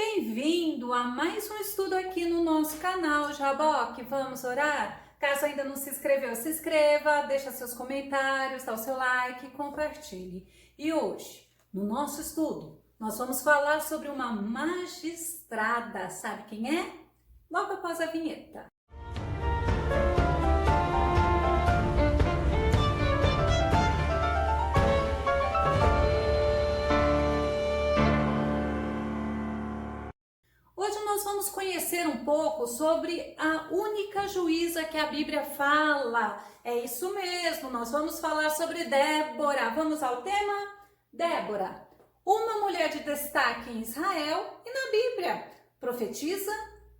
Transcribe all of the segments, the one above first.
Bem-vindo a mais um estudo aqui no nosso canal Jaboque. Vamos orar? Caso ainda não se inscreveu, se inscreva, deixa seus comentários, dá o seu like e compartilhe. E hoje, no nosso estudo, nós vamos falar sobre uma magistrada. Sabe quem é? Logo após a vinheta. Hoje nós vamos conhecer um pouco sobre a única juíza que a Bíblia fala. É isso mesmo, nós vamos falar sobre Débora. Vamos ao tema? Débora, uma mulher de destaque em Israel e na Bíblia. Profetisa,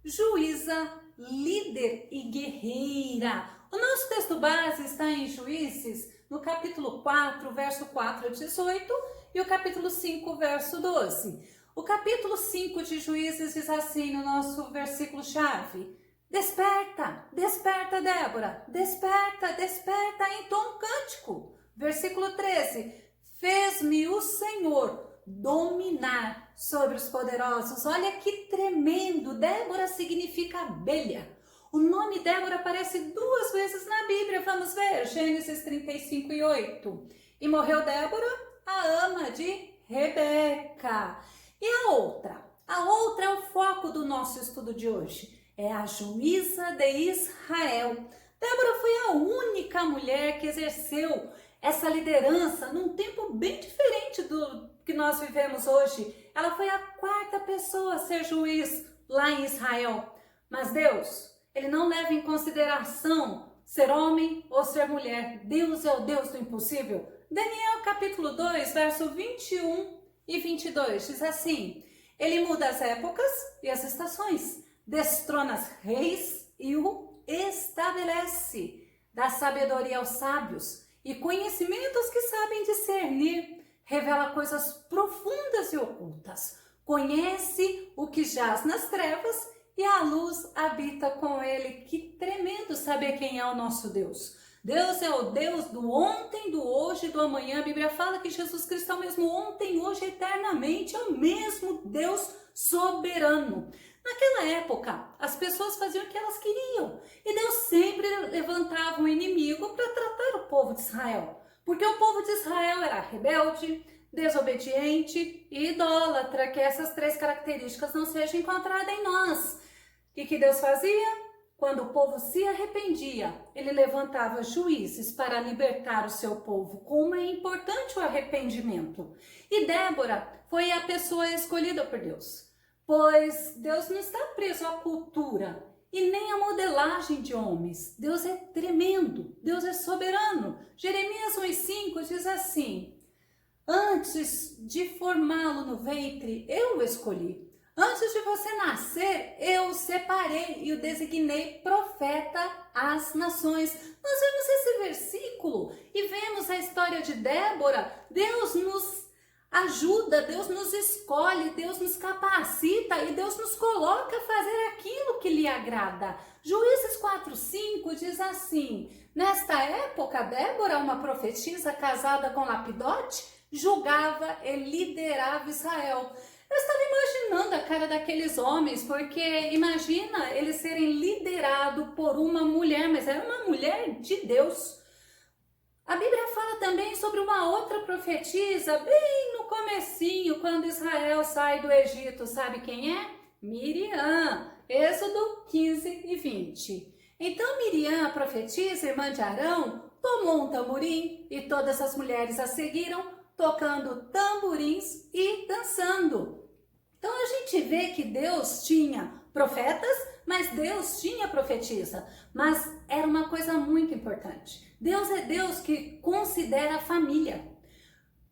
juíza, líder e guerreira. O nosso texto base está em Juízes, no capítulo 4, verso 4 a 18 e o capítulo 5, verso 12. O capítulo 5 de Juízes diz assim no nosso versículo-chave: Desperta, desperta, Débora, desperta, desperta, entoa um cântico. Versículo 13: Fez-me o Senhor dominar sobre os poderosos. Olha que tremendo! Débora significa abelha. O nome Débora aparece 2 vezes na Bíblia. Vamos ver, Gênesis 35 e 8. E morreu Débora, a ama de Rebeca. E a outra? A outra é o foco do nosso estudo de hoje. É a juíza de Israel. Débora foi a única mulher que exerceu essa liderança num tempo bem diferente do que nós vivemos hoje. Ela foi a 4ª pessoa a ser juiz lá em Israel. Mas Deus, Ele não leva em consideração ser homem ou ser mulher. Deus é o Deus do impossível. Daniel capítulo 2, verso 21 e 22 diz assim: Ele muda as épocas e as estações, destrona os reis e o estabelece, dá sabedoria aos sábios e conhecimento aos que sabem discernir, revela coisas profundas e ocultas, conhece o que jaz nas trevas e a luz habita com ele. Que tremendo saber quem é o nosso Deus. Deus é o Deus do ontem, do hoje e do amanhã. A Bíblia fala que Jesus Cristo é o mesmo ontem, hoje e eternamente. É o mesmo Deus soberano. Naquela época, as pessoas faziam o que elas queriam. E Deus sempre levantava um inimigo para tratar o povo de Israel. Porque o povo de Israel era rebelde, desobediente e idólatra. Que essas 3 características não sejam encontradas em nós. O que Deus fazia? Quando o povo se arrependia, ele levantava juízes para libertar o seu povo. Como é importante o arrependimento. E Débora foi a pessoa escolhida por Deus, pois Deus não está preso à cultura e nem à modelagem de homens. Deus é tremendo, Deus é soberano. Jeremias 1,5 diz assim: Antes de formá-lo no ventre, eu o escolhi. Antes de você nascer, eu o separei e o designei profeta às nações. Nós vemos esse versículo e vemos a história de Débora. Deus nos ajuda, Deus nos escolhe, Deus nos capacita e Deus nos coloca a fazer aquilo que lhe agrada. Juízes 4:5 diz assim: Nesta época, Débora, uma profetisa casada com Lapidote, julgava e liderava Israel. Eu estava imaginando a cara daqueles homens, porque imagina eles serem liderados por uma mulher, mas era uma mulher de Deus. A Bíblia fala também sobre uma outra profetisa, bem no comecinho, quando Israel sai do Egito. Sabe quem é? Miriam, Êxodo 15 e 20. Então Miriam, a profetisa, irmã de Arão, tomou um tamborim e todas as mulheres a seguiram, tocando tamborins e dançando. Então a gente vê que Deus tinha profetas, mas Deus tinha profetisa. Mas era uma coisa muito importante. Deus é Deus que considera a família.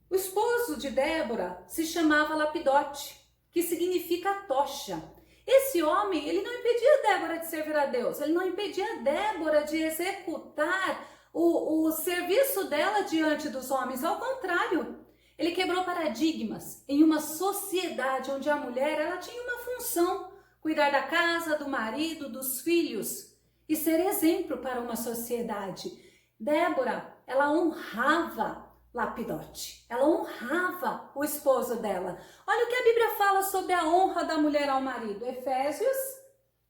O esposo de Débora se chamava Lapidote, que significa tocha. Esse homem, ele não impedia Débora de servir a Deus, ele não impedia Débora de executar o serviço dela diante dos homens, ao contrário. Ele quebrou paradigmas em uma sociedade onde a mulher ela tinha uma função, cuidar da casa, do marido, dos filhos e ser exemplo para uma sociedade. Débora, ela honrava lapidote. Ela honrava o esposo dela. Olha o que a Bíblia fala sobre a honra da mulher ao marido. Efésios,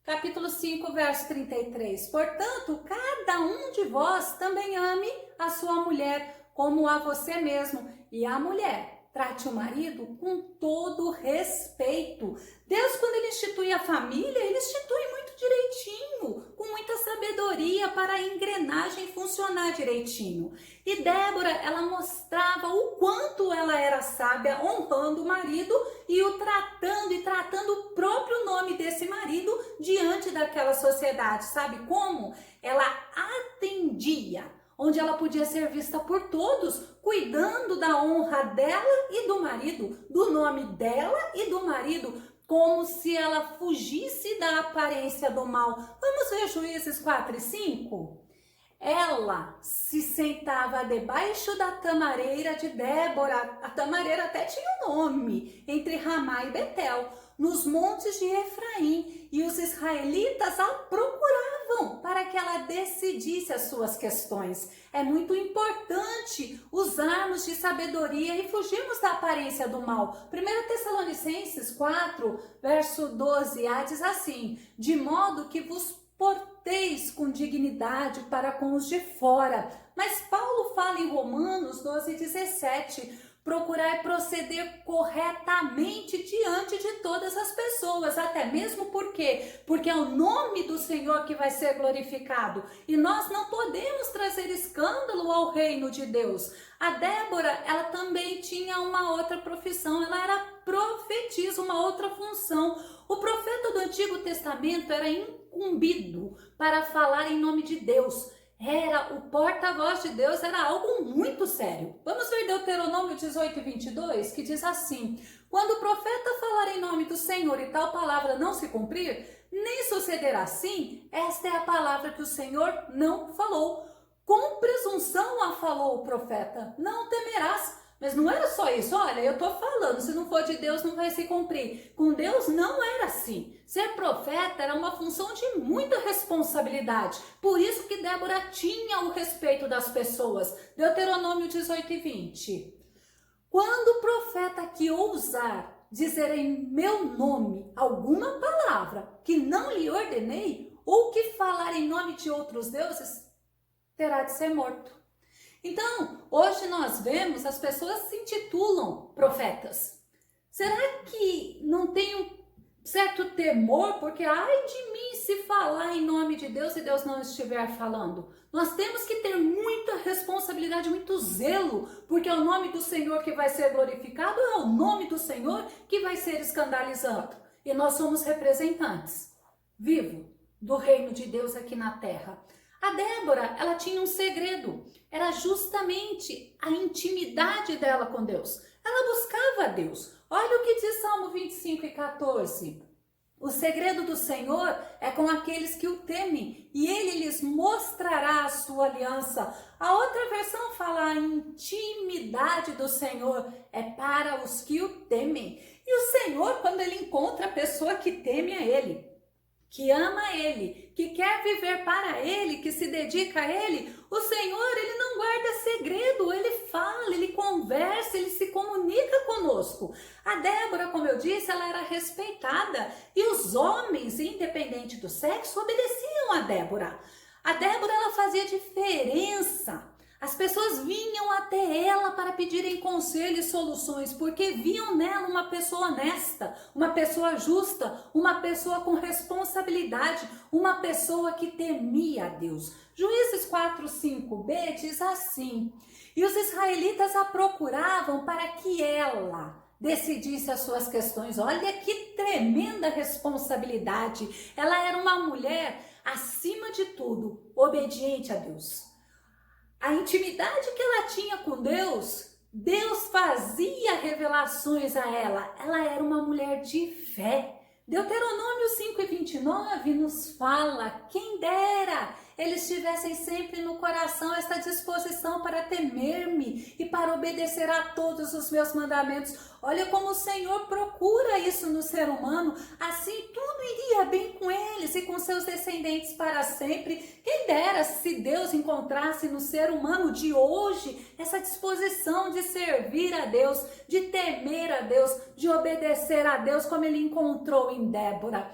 capítulo 5, verso 33. Portanto, cada um de vós também ame a sua mulher como a você mesmo. E a mulher trate o marido com todo respeito. Deus, quando ele institui a família, ele institui muito direitinho, com muita sabedoria para a engrenagem funcionar direitinho. E Débora, ela mostrava o quanto ela era sábia, honrando o marido e o tratando o próprio nome desse marido diante daquela sociedade. Sabe como? Ela atendia onde ela podia ser vista por todos, cuidando da honra dela e do marido, do nome dela e do marido, como se ela fugisse da aparência do mal. Vamos ver Juízes 4 e 5? Ela se sentava debaixo da tamareira de Débora, a tamareira até tinha um nome, entre Ramá e Betel, nos montes de Efraim, e os israelitas a procuravam para que ela decidisse as suas questões. É muito importante usarmos de sabedoria e fugirmos da aparência do mal. 1 Tessalonicenses 4, verso 12a diz assim: de modo que vos porteis com dignidade para com os de fora. Mas Paulo fala em Romanos 12:17, procurai proceder corretamente diante de todas as pessoas, até mesmo porque é o nome do Senhor que vai ser glorificado, e nós não podemos trazer escândalo ao reino de Deus. A Débora, ela também tinha uma outra profissão, ela era profetisa, uma outra função. O profeta do Antigo Testamento era incumbido para falar em nome de Deus. Era o porta-voz de Deus, era algo muito sério. Vamos ver Deuteronômio 18 e 22, que diz assim: quando o profeta falar em nome do Senhor e tal palavra não se cumprir, nem sucederá assim, esta é a palavra que o Senhor não falou. Com presunção a falou o profeta, não temerás. Mas não era só isso, olha, eu tô falando, se não for de Deus não vai se cumprir. Com Deus não era assim. Ser profeta era uma função de muita responsabilidade. Por isso que Débora tinha o respeito das pessoas. Deuteronômio 18 e 20. Quando o profeta que ousar dizer em meu nome alguma palavra que não lhe ordenei, ou que falar em nome de outros deuses, terá de ser morto. Então, hoje nós vemos as pessoas se intitulam profetas. Será que não tem um certo temor? Porque ai de mim se falar em nome de Deus e Deus não estiver falando. Nós temos que ter muita responsabilidade, muito zelo, porque é o nome do Senhor que vai ser glorificado, é o nome do Senhor que vai ser escandalizado. E nós somos representantes vivos do reino de Deus aqui na terra. A Débora, ela tinha um segredo, era justamente a intimidade dela com Deus. Ela buscava a Deus. Olha o que diz Salmo 25 e 14. O segredo do Senhor é com aqueles que o temem, e ele lhes mostrará a sua aliança. A outra versão fala a intimidade do Senhor é para os que o temem. E o Senhor, quando ele encontra a pessoa que teme a ele, que ama ele, que quer viver para ele, que se dedica a ele, o Senhor, ele não guarda segredo, ele fala, ele conversa, ele se comunica conosco. A Débora, como eu disse, ela era respeitada e os homens, independente do sexo, obedeciam a Débora. A Débora, ela fazia diferença. As pessoas vinham até ela para pedirem conselho e soluções, porque viam nela uma pessoa honesta, uma pessoa justa, uma pessoa com responsabilidade, uma pessoa que temia a Deus. Juízes 4, 5b diz assim: e os israelitas a procuravam para que ela decidisse as suas questões. Olha que tremenda responsabilidade. Ela era uma mulher, acima de tudo, obediente a Deus. A intimidade que ela tinha com Deus, Deus fazia revelações a ela. Ela era uma mulher de fé. Deuteronômio 5 e 29 nos fala: quem dera eles tivessem sempre no coração esta disposição para temer-me e para obedecer a todos os meus mandamentos. Olha como o Senhor procura isso no ser humano, assim tudo iria bem com eles e com seus descendentes para sempre. Quem dera se Deus encontrasse no ser humano de hoje essa disposição de servir a Deus, de temer a Deus, de obedecer a Deus, como ele encontrou em Débora.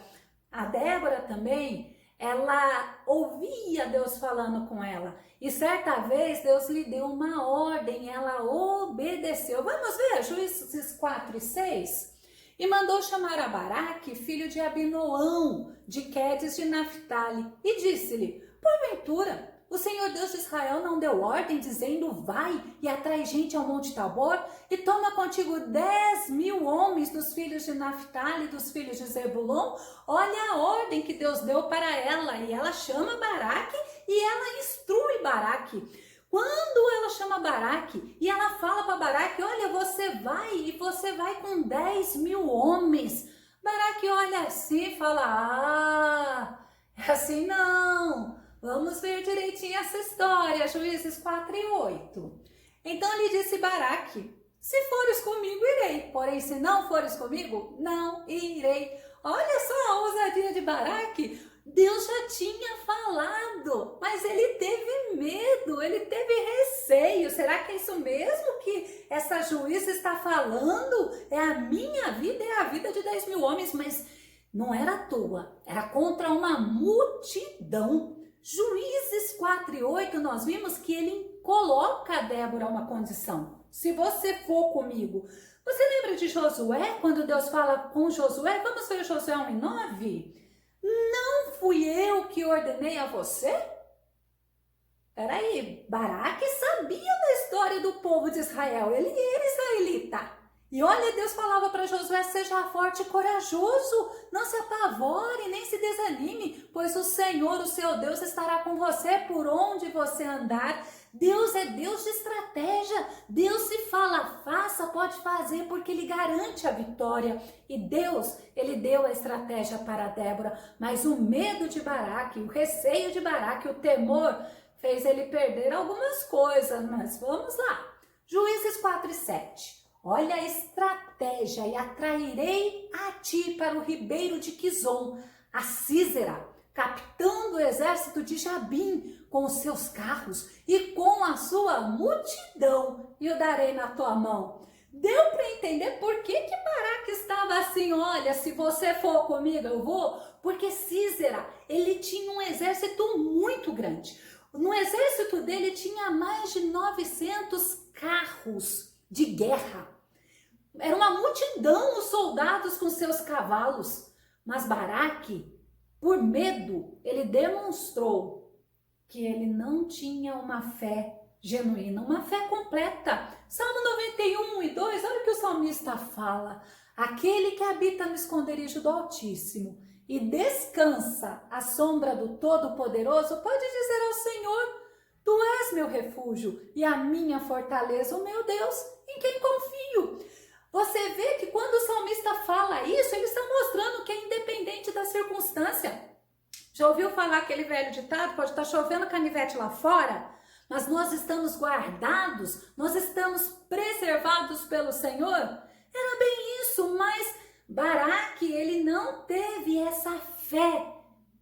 A Débora também, ela ouvia Deus falando com ela. E certa vez Deus lhe deu uma ordem, ela obedeceu. Vamos ver Juízes 4 e 6? E mandou chamar a Baraque, filho de Abinoão, de Quedes de Naphtali, e disse-lhe: porventura, o Senhor Deus de Israel não deu ordem, dizendo: vai e atrai gente ao Monte Tabor, e toma contigo 10.000 homens dos filhos de Naphtali, dos filhos de Zebulon? Olha a ordem que Deus deu para ela, e ela chama Baraque e ela instrui Baraque. Quando ela chama Baraque e ela fala para Baraque: olha, você vai e você vai com 10.000 homens. Baraque olha assim e fala: ah, é assim não. Vamos ver direitinho essa história, Juízes 4 e 8. Então lhe disse Baraque: se fores comigo, irei, porém se não fores comigo, não irei. Olha só a ousadia de Baraque. Deus já tinha falado, mas ele teve medo, ele teve receio. Será que é isso mesmo que essa juíza está falando? É a minha vida, é a vida de 10.000 homens, mas não era à toa, era contra uma multidão. Juízes 4 e 8, nós vimos que ele coloca a Débora uma condição. Se você for comigo. Você lembra de Josué, quando Deus fala com Josué? Vamos ver Josué 1 e 9? Não fui eu que ordenei a você? Peraí, Baraque sabia da história do povo de Israel, ele era israelita. E olha, Deus falava para Josué: seja forte e corajoso, não se apavore, nem se desanime, pois o Senhor, o seu Deus, estará com você por onde você andar. Deus é Deus de estratégia. Deus, se fala, faça, pode fazer, porque ele garante a vitória. E Deus, ele deu a estratégia para Débora, mas o medo de Baraque, o receio de Baraque, o temor, fez ele perder algumas coisas. Mas vamos lá. Juízes 4 e 7. Olha a estratégia: e atrairei a ti para o ribeiro de Quizon, a Sísera, capitão do exército de Jabim, com os seus carros e com a sua multidão, e o darei na tua mão. Deu para entender por que Baraque estava assim? Olha, se você for comigo, eu vou. Porque Sísera, ele tinha um exército muito grande. No exército dele tinha mais de 900 carros de guerra. Era uma multidão os soldados com seus cavalos. Mas Baraque, por medo, ele demonstrou que ele não tinha uma fé genuína, uma fé completa. Salmo 91 e 2, olha o que o salmista fala: aquele que habita no esconderijo do Altíssimo e descansa à sombra do Todo-Poderoso pode dizer ao Senhor: tu és meu refúgio e a minha fortaleza, o meu Deus, em quem confio. Você vê que quando o salmista fala isso, ele está mostrando que é independente da circunstância. Já ouviu falar aquele velho ditado? Pode estar chovendo canivete lá fora, mas nós estamos guardados, nós estamos preservados pelo Senhor. Era bem isso, mas Baraque, ele não teve essa fé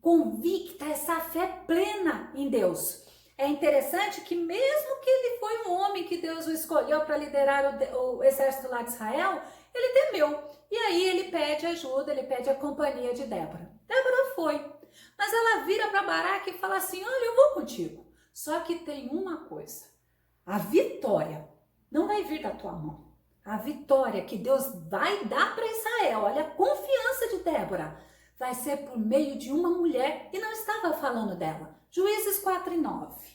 convicta, essa fé plena em Deus. É interessante que mesmo que ele foi um homem que Deus o escolheu para liderar o exército lá de Israel, ele temeu. E aí ele pede ajuda, ele pede a companhia de Débora. Débora foi. Mas ela vira para Baraque e fala assim: olha, eu vou contigo. Só que tem uma coisa: a vitória não vai vir da tua mão. A vitória que Deus vai dar para Israel, olha a confiança de Débora, vai ser por meio de uma mulher, e não estava falando dela. Juízes 4 e 9.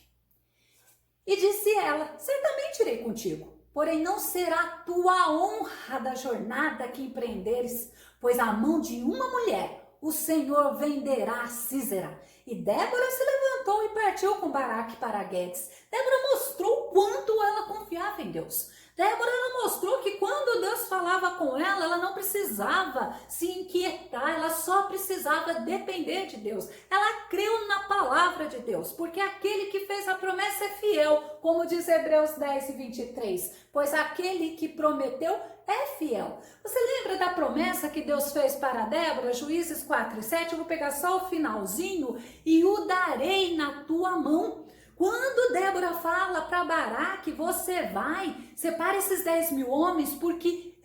E disse ela: certamente irei contigo, porém não será tua honra da jornada que empreenderes, pois a mão de uma mulher o Senhor venderá a Sísera. E Débora se levantou e partiu com Baraque para Guedes. Débora mostrou o quanto ela confiava em Deus. Débora, ela mostrou que quando Deus falava com ela não precisava se inquietar, ela só precisava depender de Deus. Ela creu na palavra de Deus, porque aquele que fez a promessa é fiel, como diz Hebreus 10:23, pois aquele que prometeu é fiel. Você lembra da promessa que Deus fez para Débora, Juízes 4:7? Eu vou pegar só o finalzinho, e o darei na tua mão. Quando Débora fala para Baraque, você vai, separa esses 10.000 homens, porque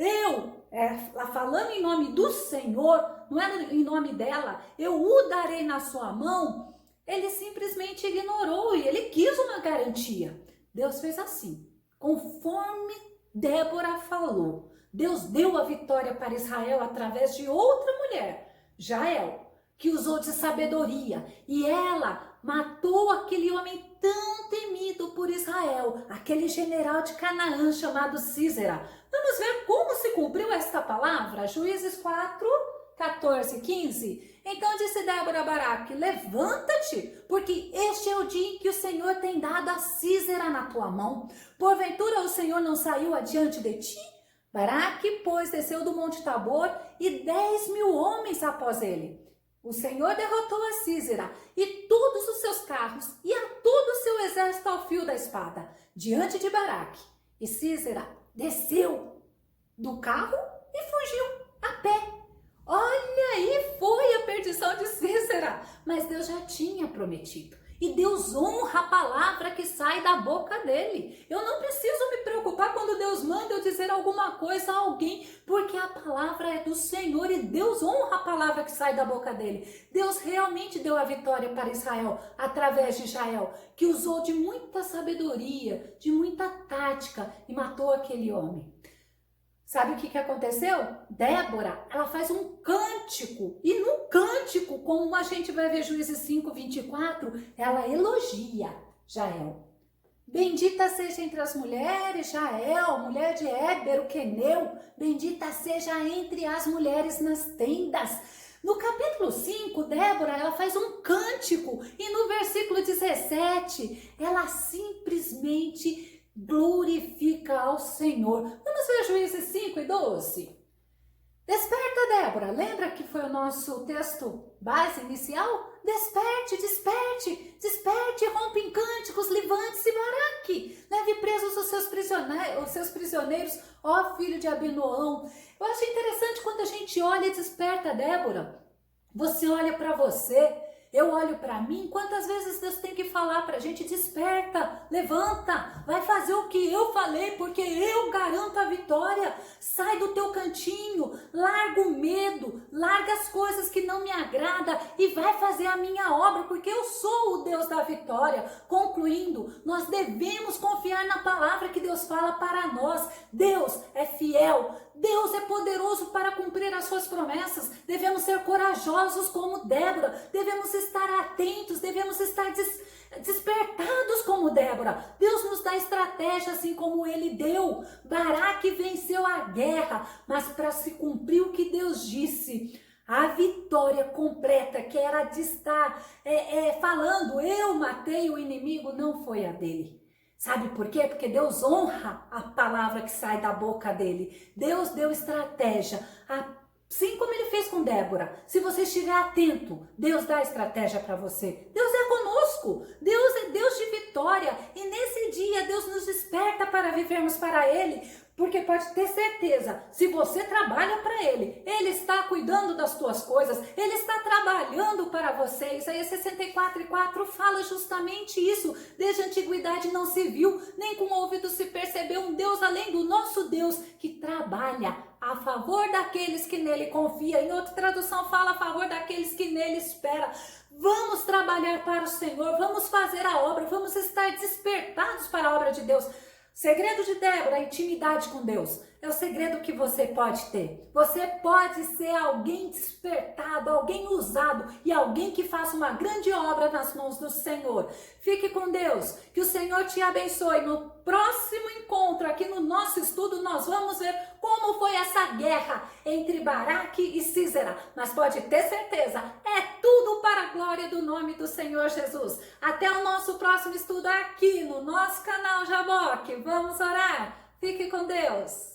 ela falando em nome do Senhor, não é em nome dela, eu o darei na sua mão, ele simplesmente ignorou e ele quis uma garantia. Deus fez assim, conforme Débora falou. Deus deu a vitória para Israel através de outra mulher, Jael, que usou de sabedoria, e ela matou aquele homem tão temido por Israel, aquele general de Canaã chamado Sísera. Vamos ver como se cumpriu esta palavra? Juízes 4:14-15. Então disse Débora a Baraque, levanta-te, porque este é o dia em que o Senhor tem dado a Sísera na tua mão. Porventura o Senhor não saiu adiante de ti? Baraque, pois, desceu do monte Tabor e 10.000 homens após ele. O Senhor derrotou a Sísera e todos os seus carros e a todo o seu exército ao fio da espada, diante de Baraque. E Sísera desceu do carro e fugiu a pé. Olha aí, foi a perdição de Sísera, mas Deus já tinha prometido. E Deus honra a palavra que sai da boca dele. Eu não preciso me preocupar quando Deus manda eu dizer alguma coisa a alguém, porque a palavra é do Senhor e Deus honra a palavra que sai da boca dele. Deus realmente deu a vitória para Israel através de Jael, que usou de muita sabedoria, de muita tática e matou aquele homem. Sabe o que aconteceu? Débora, ela faz um cântico, e no cântico, como a gente vai ver Juízes 5:24, ela elogia Jael. Bendita seja entre as mulheres Jael, mulher de Éber, o queneu, bendita seja entre as mulheres nas tendas. No capítulo 5, Débora, ela faz um cântico, e no versículo 17, ela simplesmente glorifica ao Senhor. Vamos ver Juízes 5:12. Desperta, Débora. Lembra que foi o nosso texto base inicial? Desperte, desperte, desperte, rompe em cânticos, levante-se, Baraque. Leve presos os seus prisioneiros, ó filho de Abinoão. Eu acho interessante quando a gente olha e desperta, Débora. Você olha para você, eu olho para mim. Quantas vezes Deus tem que falar para a gente, desperta, levanta, vai fazer o que eu falei, porque eu garanto a vitória. Sai do teu cantinho, larga o medo, larga as coisas que não me agradam e vai fazer a minha obra, porque eu sou o Deus da vitória. Concluindo, nós devemos confiar na palavra que Deus fala para nós. Deus é fiel, Deus é poderoso para cumprir as suas promessas. Devemos ser corajosos como Débora, devemos estar atentos, devemos estar despertados como Débora. Deus nos dá estratégia assim como ele deu. Baraque venceu a guerra, mas para se cumprir o que Deus disse, a vitória completa, que era de estar falando, eu matei o inimigo, não foi a dele. Sabe por quê? Porque Deus honra a palavra que sai da boca dele. Deus deu estratégia, assim como ele fez com Débora. Se você estiver atento, Deus dá estratégia para você. Deus é conosco. Deus é Deus de vitória. E nesse dia, Deus nos desperta para vivermos para ele. Porque pode ter certeza, se você trabalha para ele, ele está cuidando das tuas coisas, ele está trabalhando para você. Isaías 64:4 fala justamente isso. Desde a antiguidade não se viu, nem com o ouvido se percebeu um Deus além do nosso Deus, que trabalha a favor daqueles que nele confiam. Em outra tradução fala a favor daqueles que nele esperam. Vamos trabalhar para o Senhor, vamos fazer a obra, vamos estar despertados para a obra de Deus. Segredo de Débora, a intimidade com Deus. É o segredo que você pode ter. Você pode ser alguém despertado, alguém usado e alguém que faça uma grande obra nas mãos do Senhor. Fique com Deus, que o Senhor te abençoe. No próximo encontro aqui no nosso estudo, nós vamos ver como foi essa guerra entre Baraque e Sísera. Mas pode ter certeza, é tudo para a glória do nome do Senhor Jesus. Até o nosso próximo estudo aqui no nosso canal Jaboque. Vamos orar? Fique com Deus!